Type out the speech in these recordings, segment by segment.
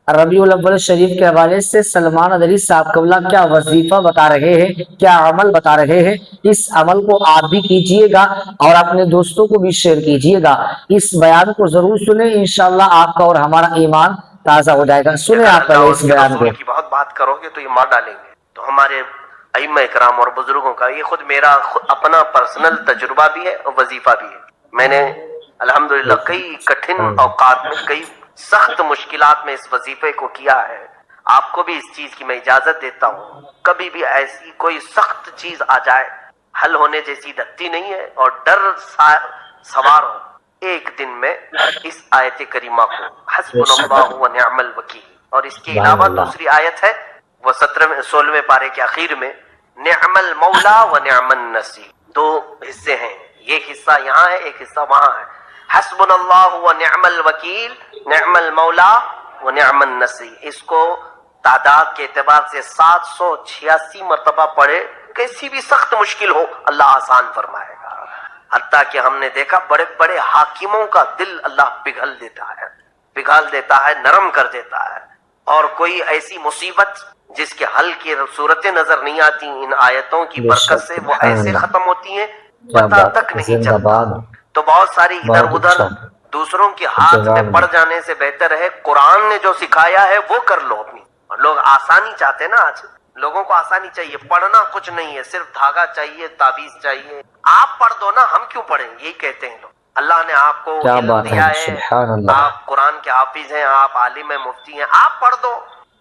रबीउल अव्वल शरीफ के हवाले से सलमान अदरी साहब कबला क्या वजीफा बता रहे हैं, क्या अमल बता रहे हैं। इस अमल को आप भी कीजिएगा और अपने दोस्तों को भी शेयर कीजिएगा। इस बयान को जरूर सुने, इंशाअल्लाह आपका और हमारा ईमान ताजा हो जाएगा। सुने आप पहले इस बयान को। की बहुत बात करोगे तो ये मार डालेंगे। तो हमारे अइम्मा इकराम और बुजुर्गों का ये खुद मेरा अपना पर्सनल तजुर्बा भी है और वजीफा भी है। मैंने अल्हम्दुलिल्लाह कई कठिन औकात में, कई सख्त मुश्किलात में इस वजीफे को किया है। आपको भी इस चीज की मैं इजाजत देता हूँ, कभी भी ऐसी कोई सख्त चीज आ जाए, हल होने जैसी लगती नहीं है और डर सवार हो, एक दिन में इस आयत करीमा को हस्बुनल्लाहु व निअमल वकील, और इसके अलावा दूसरी आयत है वो 16वें पारे के आखिर में, निअमल मौला व निअमन नसीर। दो हिस्से हैं, एक हिस्सा यहाँ है, एक हिस्सा वहां है। हस्बुनल्लाहु व निअमल वकील, निअमल मौला व निअमन नसीर। इसको तादाद के एतबार से 786 मरतबा पढ़े, कैसी भी सख्त मुश्किल हो अल्लाह आसान फरमाएगा। हत्ता कि हमने देखा बड़े बड़े हाकिमों का दिल अल्लाह पिघल देता है, नरम कर देता है। और कोई ऐसी मुसीबत जिसके हल की सूरतें नजर नहीं आती, इन आयतों की बरकत से वो ऐसे खत्म होती हैं पता तक नहीं चलता। तो बहुत सारी इधर उधर दूसरों के हाथ में पड़ जाने से बेहतर है कुरान ने जो सिखाया है वो कर लो अपनी। और लोग आसानी चाहते ना, आज लोगों को आसानी चाहिए, पढ़ना कुछ नहीं है, सिर्फ धागा चाहिए, ताबीज चाहिए। आप पढ़ दो ना, हम क्यों पढ़ें, यही कहते हैं लोग। अल्लाह ने आपको इल्म दिया है, आप कुरान के हाफिज हैं, आप आलिम है, मुफ्ती हैं, आप पढ़ दो,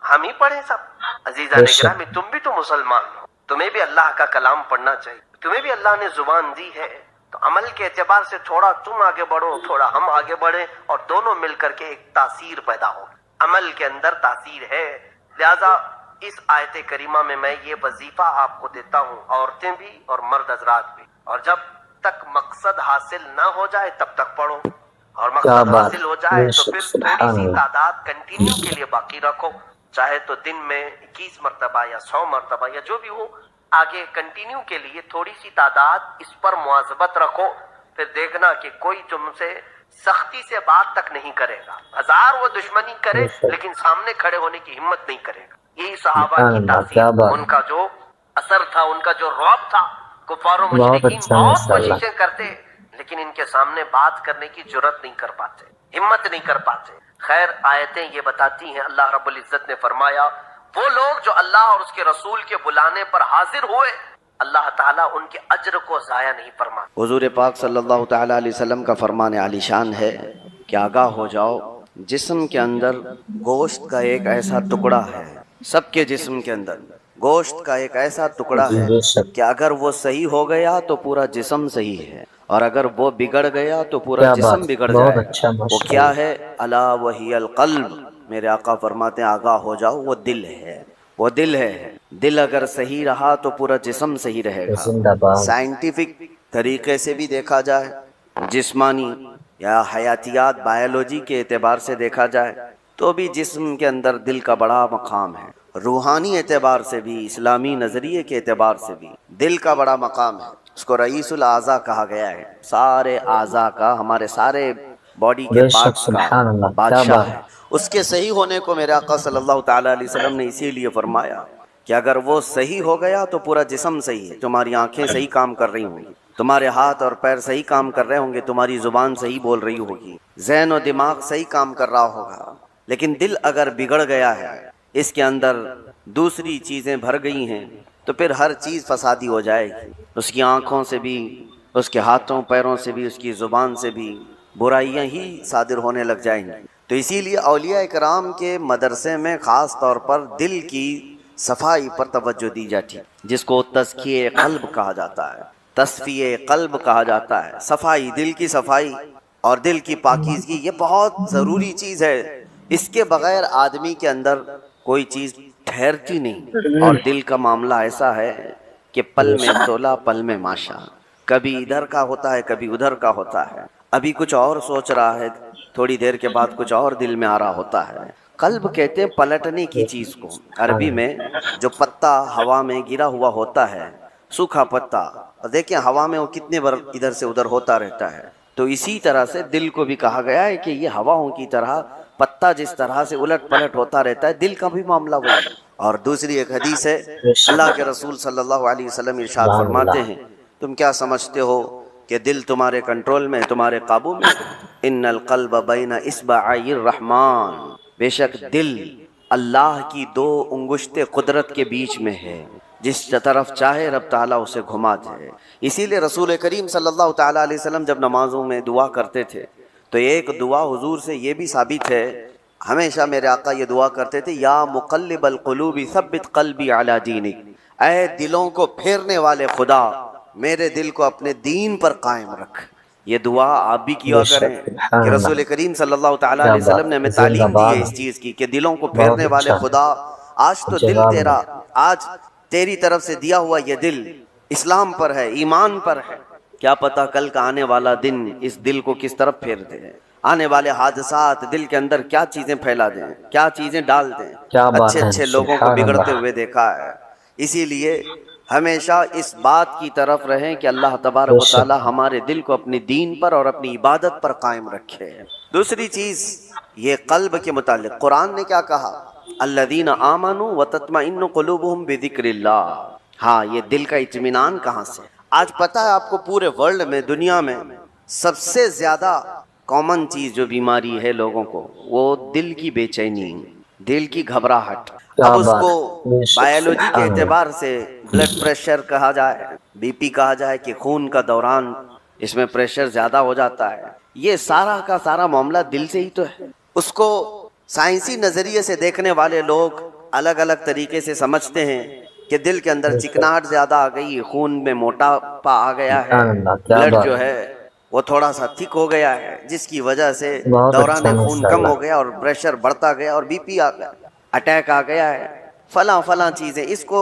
हम ही पढ़ें सब। अजीजा निगरामी, तुम भी तो मुसलमान हो, तुम्हें भी अल्लाह का कलाम पढ़ना चाहिए, तुम्हें भी अल्लाह ने जुबान दी है। तो अमल के एतबार से थोड़ा तुम आगे बढ़ो, थोड़ा हम आगे बढ़े, और दोनों मिलकर के एक तासीर पैदा हो। अमल के अंदर तासीर है। लिहाजा इस आयत करीमा में मैं ये वजीफा आपको देता हूँ, औरतें भी और मर्द हजरात भी। और जब तक मकसद हासिल ना हो जाए तब तक पढ़ो, और मकसद हासिल हो जाए तो फिर थोड़ी सी तादाद कंटिन्यू के लिए बाकी रखो, चाहे तो दिन में 21 मरतबा या 100 मरतबा या जो भी हो, आगे कंटिन्यू के लिए थोड़ी सी तादाद इस पर मुआज़बत रखो। फिर देखना कि कोई तुमसे सख्ती से बात तक नहीं करेगा, हजार वो दुश्मनी करे लेकिन सामने खड़े होने की हिम्मत नहीं करेगा। यही सहाबा की तासीर, उनका जो असर था, उनका जो रौब था। कुफार और मुशरिकीन बहुत कोशिशें करते लेकिन इनके सामने बात करने की जुर्रत नहीं कर पाते, हिम्मत नहीं कर पाते। खैर, आयतें ये बताती हैं, अल्लाह रब्बुल इज्जत ने फरमाया वो लोग जो अल्लाह और उसके रसूल के बुलाने पर हाजिर हुए, अल्लाह ताला उनके अज्र को जाया नहीं फरमा। हुजूर पाक सल्लल्लाहु तआला अलैहि वसल्लम का फरमान आलीशान है कि आगाह हो जाओ, जिस्म के अंदर गोश्त का एक ऐसा टुकड़ा है, सबके जिस्म के अंदर गोश्त का एक ऐसा टुकड़ा है कि अगर वो सही हो गया तो पूरा जिस्म सही है, और अगर वो बिगड़ गया तो पूरा जिस्म बिगड़ जाएगा। अच्छा, वो क्या है? अला वहियल क़ल्ब। मेरे आका फरमाते हैं आगाह हो जाओ, वो दिल है, वो दिल है। दिल अगर सही रहा तो पूरा जिस्म सही रहेगा। साइंटिफिक तरीके से भी देखा जाए, जिस्मानी या हयातियात बायोलॉजी के एतबार से देखा जाए तो भी जिस्म के अंदर दिल का बड़ा मकाम है। रूहानी एतबार से भी, इस्लामी नज़रिए के एतबार से भी दिल का बड़ा मकाम है। उसको रईसुल आज़ा कहा गया है, सारे आज़ा का, हमारे सारे बॉडी के पार्ट्स का बादशाह है। उसके सही होने को मेरे आका सल्लल्लाहु तआला अलैहि वसल्लम ने इसीलिए फरमाया कि अगर वो सही हो गया तो पूरा जिस्म सही है। तुम्हारी आंखें सही काम कर रही होंगी, तुम्हारे हाथ और पैर सही काम कर रहे होंगे, तुम्हारी जुबान सही बोल रही होगी, ज़हन और दिमाग सही काम कर रहा होगा। लेकिन दिल अगर बिगड़ गया है, इसके अंदर दूसरी चीज़ें भर गई हैं, तो फिर हर चीज़ फसादी हो जाएगी। उसकी आँखों से भी, उसके हाथों पैरों से भी, उसकी ज़ुबान से भी बुराइयां ही सादिर होने लग जाएंगी। तो इसीलिए औलिया इकराम के मदरसे में ख़ास तौर पर दिल की सफाई पर तवज्जो दी जाती है, जिसको तज़किये क़ल्ब कहा जाता है, तस्फ़िये क़ल्ब कहा जाता है। सफाई, दिल की सफाई और दिल की पाकीज़गी, ये बहुत ज़रूरी चीज़ है। इसके बग़ैर आदमी के अंदर कोई चीज़ ठहरती नहीं। और दिल का मामला ऐसा है कि पल में तोला पल में माशा, कभी इधर का होता है कभी उधर का होता है। अभी कुछ और सोच रहा है, थोड़ी देर के बाद कुछ और दिल में आ रहा होता है। कल्ब कहते हैं पलटने की चीज़ को। अरबी में जो पत्ता हवा में गिरा हुआ होता है, सूखा पत्ता, और देखें हवा में वो कितने बार इधर से उधर होता रहता है। तो इसी तरह से दिल को भी कहा गया है कि ये हवाओं की तरह پتا جس طرح سے الٹ پلٹ ہوتا رہتا ہے، دل کا بھی معاملہ وہی ہے۔ اور دوسری ایک حدیث ہے، اللہ کے رسول صلی اللہ علیہ وسلم ارشاد فرماتے ہیں، تم کیا سمجھتے ہو کہ دل تمہارے کنٹرول میں، تمہارے قابو میں؟ ان القلب بین اصبعی الرحمن، بے شک دل اللہ کی دو انگشت قدرت کے بیچ میں ہے، جس طرف چاہے رب تعالیٰ اسے گھما دے۔ اسی لیے رسول کریم صلی اللہ تعالیٰ علیہ وسلم جب نمازوں میں دعا کرتے تھے تو ایک دعا حضور سے یہ بھی ثابت ہے، ہمیشہ میرے آقا یہ دعا کرتے تھے، یا مقلب القلوب ثبت قلبی علی دینک، اے دلوں کو پھیرنے والے خدا میرے دل کو اپنے دین پر قائم رکھ۔ یہ دعا آپ بھی کیا کریں کہ رسول کریم صلی اللہ تعالیٰ علیہ وسلم نے ہمیں تعلیم دی ہے اس چیز کی کہ دلوں کو پھیرنے والے خدا، آج تو دل تیرا، آج تیری طرف سے دیا ہوا یہ دل اسلام پر ہے، ایمان پر ہے، کیا پتہ کل کا آنے والا دن اس دل کو کس طرف پھیر دے، آنے والے حادثات دل کے اندر کیا چیزیں پھیلا دیں، کیا چیزیں ڈال دیں۔ اچھے اچھے لوگوں کو بگڑتے ہوئے دیکھا ہے۔ اسی لیے ہمیشہ اس بات کی طرف رہیں کہ اللہ تبارک و تعالی ہمارے دل کو اپنی دین پر اور اپنی عبادت پر قائم رکھے۔ دوسری چیز یہ قلب کے متعلق قرآن نے کیا کہا، الذین آمنوا وتطمئن قلوبہم بذکر اللہ۔ ہاں، یہ دل کا اطمینان کہاں سے؟ آج پتہ ہے آپ کو پورے ورلڈ میں، دنیا میں سب سے زیادہ کامن چیز جو بیماری ہے لوگوں کو، وہ دل کی بے چینی، دل کی گھبراہٹ۔ اب اس کو بایولوجی کے اعتبار سے بلڈ پریشر کہا جائے، بی پی کہا جائے کہ خون کا دوران اس میں پریشر زیادہ ہو جاتا ہے، یہ سارا کا سارا معاملہ دل سے ہی تو ہے۔ اس کو سائنسی نظریے سے دیکھنے والے لوگ الگ الگ طریقے سے سمجھتے ہیں کہ دل کے اندر چکناہٹ زیادہ آ گئی، خون میں موٹاپا آ گیا ہے، بلڈ جو ہے وہ تھوڑا سا تھک ہو گیا ہے، جس کی وجہ سے دوران خون کم ہو گیا اور پریشر بڑھتا گیا اور بی پی آ گیا، اٹیک آ گیا ہے، فلاں فلاں چیزیں، اس کو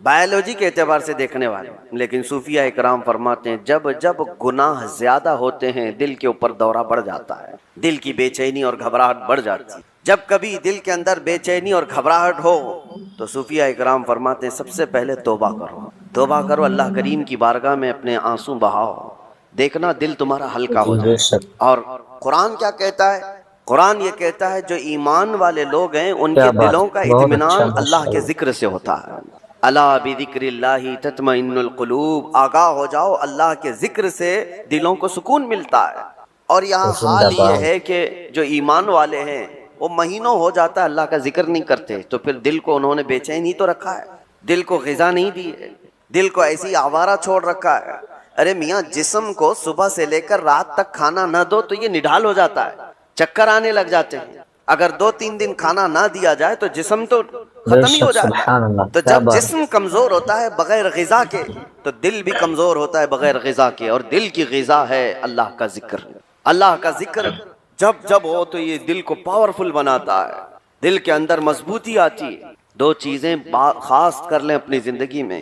بایولوجی کے اعتبار سے دیکھنے والے۔ لیکن صوفیہ اکرام فرماتے ہیں جب جب گناہ زیادہ ہوتے ہیں دل کے اوپر دورہ بڑھ جاتا ہے، دل کی بے چینی اور گھبراہٹ بڑھ جاتی ہے۔ جب کبھی دل کے اندر بے چینی اور گھبراہٹ ہو تو صوفیہ اکرام فرماتے ہیں سب سے پہلے توبہ کرو، توبہ کرو، اللہ کریم کی بارگاہ میں اپنے آنسو بہاؤ، دیکھنا دل تمہارا ہلکا ہو جائے۔ اور قرآن کیا کہتا ہے؟ قرآن یہ کہتا ہے جو ایمان والے لوگ ہیں ان کے دلوں کا اطمینان اللہ کے ذکر سے ہوتا ہے۔ الا بذکر اللہ تطمئن القلوب، آگاہ ہو جاؤ اللہ کے ذکر سے دلوں کو سکون ملتا ہے۔ اور یہاں حال یہ ہے کہ جو ایمان والے ہیں وہ مہینوں ہو جاتا ہے اللہ کا ذکر نہیں کرتے، تو پھر دل کو انہوں نے بے چین ہی تو رکھا ہے، دل کو غذا نہیں دی ہے، دل کو ایسی آوارہ چھوڑ رکھا ہے۔ ارے میاں، جسم کو صبح سے لے کر رات تک کھانا نہ دو تو یہ نڈھال ہو جاتا ہے، چکر آنے لگ جاتے ہیں۔ اگر 2-3 دن کھانا نہ دیا جائے تو جسم تو ختم ہی ہو جاتا ہے۔ تو جب جسم کمزور ہوتا ہے بغیر غذا کے تو دل بھی کمزور ہوتا ہے بغیر غذا کے، اور دل کی غذا ہے اللہ کا ذکر۔ اللہ کا ذکر جب جب ہو تو یہ دل کو پاورفل بناتا ہے، دل کے اندر مضبوطی آتی ہے۔ 2 چیزیں خاص کر لیں اپنی زندگی میں،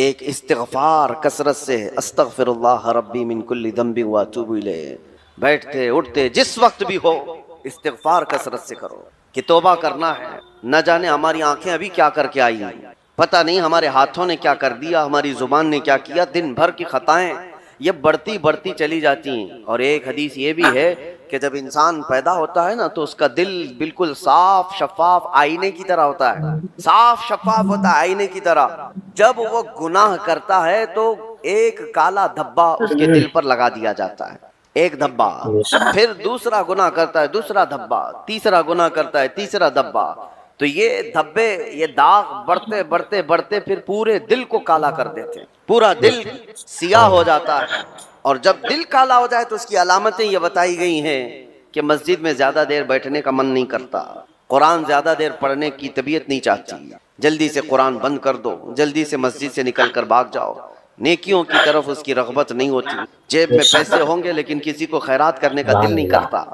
ایک استغفار کثرت سے، استغفر اللہ ربی من کل ذنب واتوب الیہ، بیٹھتے اٹھتے جس وقت بھی ہو استغفار کثرت سے کرو کہ توبہ کرنا ہے۔ نہ جانے ہماری آنکھیں ابھی کیا کر کے آئی ہیں، پتہ نہیں ہمارے ہاتھوں نے کیا کر دیا، ہماری زبان نے کیا کیا، دن بھر کی خطائیں یہ بڑھتی چلی جاتی ہیں۔ اور ایک حدیث یہ بھی ہے کہ جب انسان پیدا ہوتا ہے نا تو اس کا دل بالکل صاف شفاف آئینے کی طرح ہوتا ہے، صاف شفاف ہوتا ہے آئینے کی طرح۔ جب وہ گناہ کرتا ہے تو ایک کالا دھبا اس کے دل پر لگا دیا جاتا ہے، ایک دھبا، پھر دوسرا گناہ کرتا ہے دوسرا دھبا، تیسرا گناہ کرتا ہے تیسرا دھبا، تو یہ دھبے، یہ داغ بڑھتے بڑھتے بڑھتے پھر پورے دل کو کالا کر دیتے ہیں، پورا دل سیاہ ہو جاتا ہے۔ اور جب دل کالا ہو جائے تو اس کی علامتیں یہ بتائی گئی ہیں کہ مسجد میں زیادہ دیر بیٹھنے کا من نہیں کرتا، قرآن زیادہ دیر پڑھنے کی طبیعت نہیں چاہتی، جلدی سے قرآن بند کر دو، جلدی سے مسجد سے نکل کر بھاگ جاؤ، نیکیوں کی طرف اس کی رغبت نہیں ہوتی، جیب میں پیسے ہوں گے لیکن کسی کو خیرات کرنے کا دل نہیں کرتا۔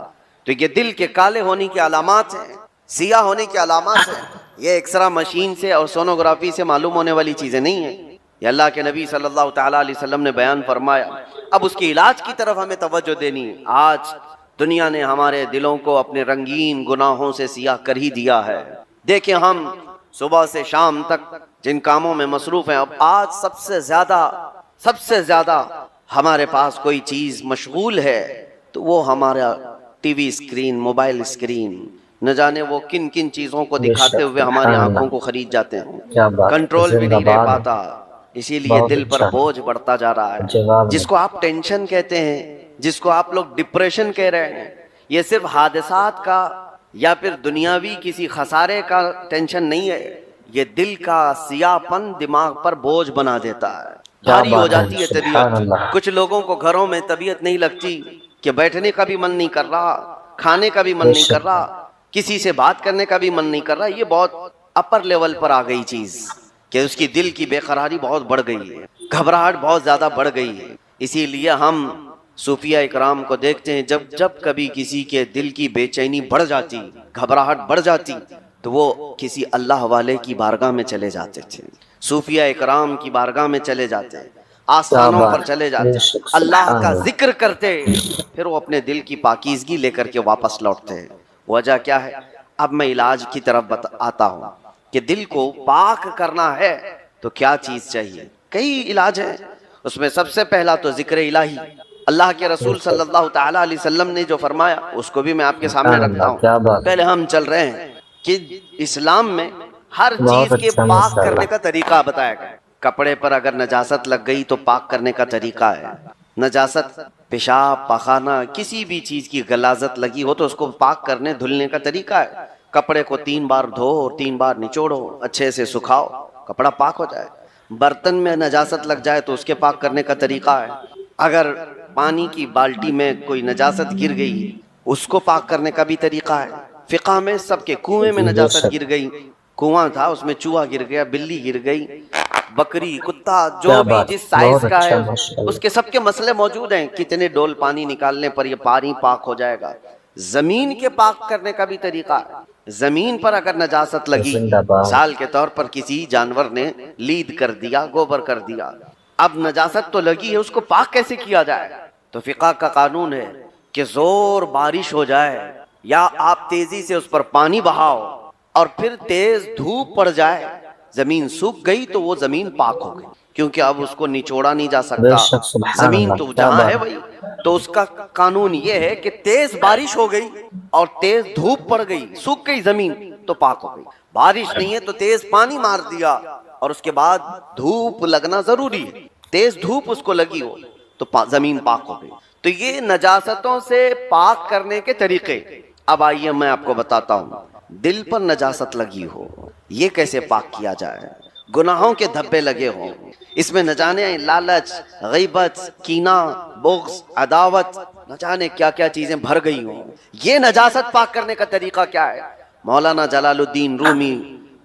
تو یہ دل کے کالے ہونے کی علامات ہیں، سیاہ ہونے کی علامات ہیں۔ یہ ایکسرا مشین سے اور سونوگرافی سے معلوم ہونے والی چیزیں نہیں ہیں، یہ اللہ کے نبی صلی اللہ تعالیٰ علیہ وسلم نے بیان فرمایا۔ اب اس کے علاج کی طرف ہمیں توجہ دینی ہے۔ آج دنیا نے ہمارے دلوں کو اپنے رنگین گناہوں سے سیاہ کر ہی دیا ہے۔ دیکھیں ہم صبح سے شام تک جن کاموں میں مصروف ہیں، اب آج سب سے زیادہ ہمارے پاس کوئی چیز مشغول ہے تو وہ ہمارا T V screen, mobile screen, न जाने वो किन किन चीजों को दिखाते हुए हमारी आंखों को खरीद जाते हैं, क्या बात, कंट्रोल भी नहीं रह जिंदाबाद। पाता। इसीलिए बहुत दिल पर अच्छा। बोझ बढ़ता जा रहा है। जवाब जिसको आप टेंशन कहते हैं, जिसको आप लोग डिप्रेशन कह रहे हैं, ये सिर्फ हादसात का या फिर दुनियावी किसी खसारे का टेंशन नहीं है, ये दिल का सियापन दिमाग पर बोझ बना देता है, क्या भारी हो बात है, जाती है सुभान तबीयत। अल्लाह। कुछ लोगों को घरों में तबीयत नहीं लगती कि बैठने का भी मन नहीं कर रहा, खाने का भी मन नहीं कर रहा, किसी से बात करने का भी मन नहीं कर रहा। ये बहुत अपर लेवल पर आ गई चीज कि उसकी दिल की बेकरारी बहुत बढ़ गई है, घबराहट बहुत ज्यादा बढ़ गई है। इसीलिए हम सूफिया इकराम को देखते हैं, जब जब कभी किसी के दिल की बेचैनी बढ़ जाती, घबराहट बढ़ जाती, तो वो किसी अल्लाह वाले की बारगाह में चले जाते थे, सूफिया इकराम की बारगाह में चले जाते, आस्थानों पर चले जाते, अल्लाह का जिक्र करते, फिर वो अपने दिल की पाकीज़गी लेकर के वापस लौटते हैं। वजह क्या है? अब मैं इलाज की तरफ आता हूँ कि दिल को पाक करना है तो क्या चीज चाहिए। कई इलाज है, उसमें सबसे पहला तो जिक्र इलाही। अल्लाह के रसूल सल्लल्लाहु ताला अलैहि वसल्लम ने जो फरमाया उसको भी मैं आपके सामने रखता हूँ। पहले हम चल रहे हैं कि इस्लाम में हर चीज के पाक करने का तरीका बताया गया। कपड़े पर अगर नजासत लग गई तो पाक करने का तरीका है। नजासत, पेशाब, पखाना, किसी भी चीज की गलाजत लगी हो तो उसको पाक करने धुलने का तरीका है। कपड़े को 3 बार धो और 3 बार निचोड़ो, अच्छे से सुखाओ, कपड़ा पाक हो जाए। बर्तन में नजासत लग जाए तो उसके पाक करने का तरीका है। अगर पानी की बाल्टी में कोई नजासत गिर गई उसको पाक करने का भी तरीका है। फिक़ह में सबके कुएं में नजासत गिर गई, कुआं था उसमें चूहा गिर गया, बिल्ली गिर गई, बकरी, कुत्ता, जो भी जिस साइज का है उसके सबके मसले मौजूद हैं। कितने डोल पानी निकालने पर ये पानी पाक हो जाएगा। जमीन के पाक करने का भी तरीका है। जमीन पर अगर नजासत लगी, मिसाल के तौर पर किसी जानवर ने लीद कर दिया, गोबर कर दिया, अब नजासत तो लगी है, उसको पाक कैसे किया जाए? तो फिक़ह का कानून है कि जोर बारिश हो जाए या आप तेजी से उस पर पानी बहाओ और फिर तेज धूप पड़ जाए, जमीन सूख गई तो वो जमीन पाक हो गई, क्योंकि अब उसको निचोड़ा नहीं जा सकता, जमीन तो जहां है वही। तो उसका कानून ये है कि तेज बारिश हो गई और तेज धूप पड़ गई, सूख गई जमीन तो पाक हो गई। बारिश नहीं है तो तेज पानी मार दिया और उसके बाद धूप लगना जरूरी है, तेज धूप उसको लगी हो तो जमीन पाक हो गई। तो ये नजासतों से पाक करने के तरीके। अब आइए मैं आपको बताता हूँ, दिल पर नजासत लगी हो ये कैसे पाक किया जाए। गुनाहों के धब्बे लगे हों, इसमें न जाने लालच, गीबत, कीना, बुग़्ज़, अदावत, न जाने क्या क्या चीजें भर गई हों, ये नजासत पाक करने का तरीका क्या है? मौलाना जलालुद्दीन रूमी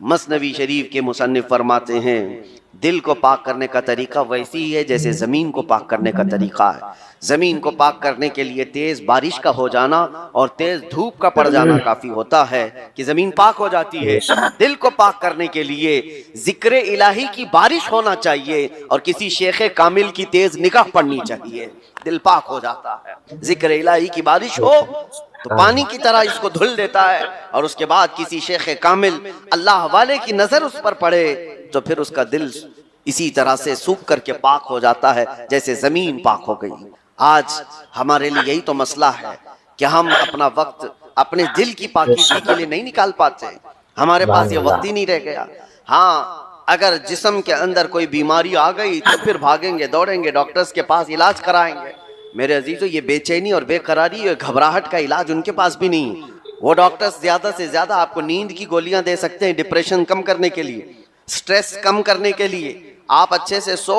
मसनवी शरीफ के मुसन्निफ फरमाते हैं, दिल को पाक करने का तरीका वैसी ही है जैसे जमीन को पाक करने का तरीका है। जमीन को पाक करने के लिए तेज बारिश का हो जाना और तेज धूप का पड़ जाना काफी होता है कि जमीन पाक हो जाती है। दिल को पाक करने के लिए जिक्र इलाही की बारिश होना चाहिए और किसी शेख कामिल की तेज निगाह पड़नी चाहिए, दिल पाक हो जाता है। जिक्र इलाही की बारिश हो तो पानी की तरह इसको धुल देता है और उसके बाद किसी शेख कामिल अल्लाह वाले की नजर उस पर पड़े तो फिर उसका दिल इसी तरह से सूख करके पाक हो जाता है जैसे जमीन पाक हो गई। आज हमारे लिए यही तो मसला है कि हम अपना वक्त अपने दिल की पाकीज़गी के लिए नहीं निकाल पाते, हमारे पास ये वक्त ही नहीं रह गया। हाँ, अगर जिस्म के अंदर कोई बीमारी आ गई तो फिर भागेंगे, दौड़ेंगे, डॉक्टर्स के पास इलाज कराएंगे। मेरे अजीजों, ये बेचैनी और बेकरारी, ये घबराहट का इलाज उनके पास भी नहीं। वो डॉक्टर्स ज्यादा से ज्यादा आपको नींद की गोलियां दे सकते हैं डिप्रेशन कम करने के लिए, स्ट्रेस कम करने के लिए। आप अच्छे से सो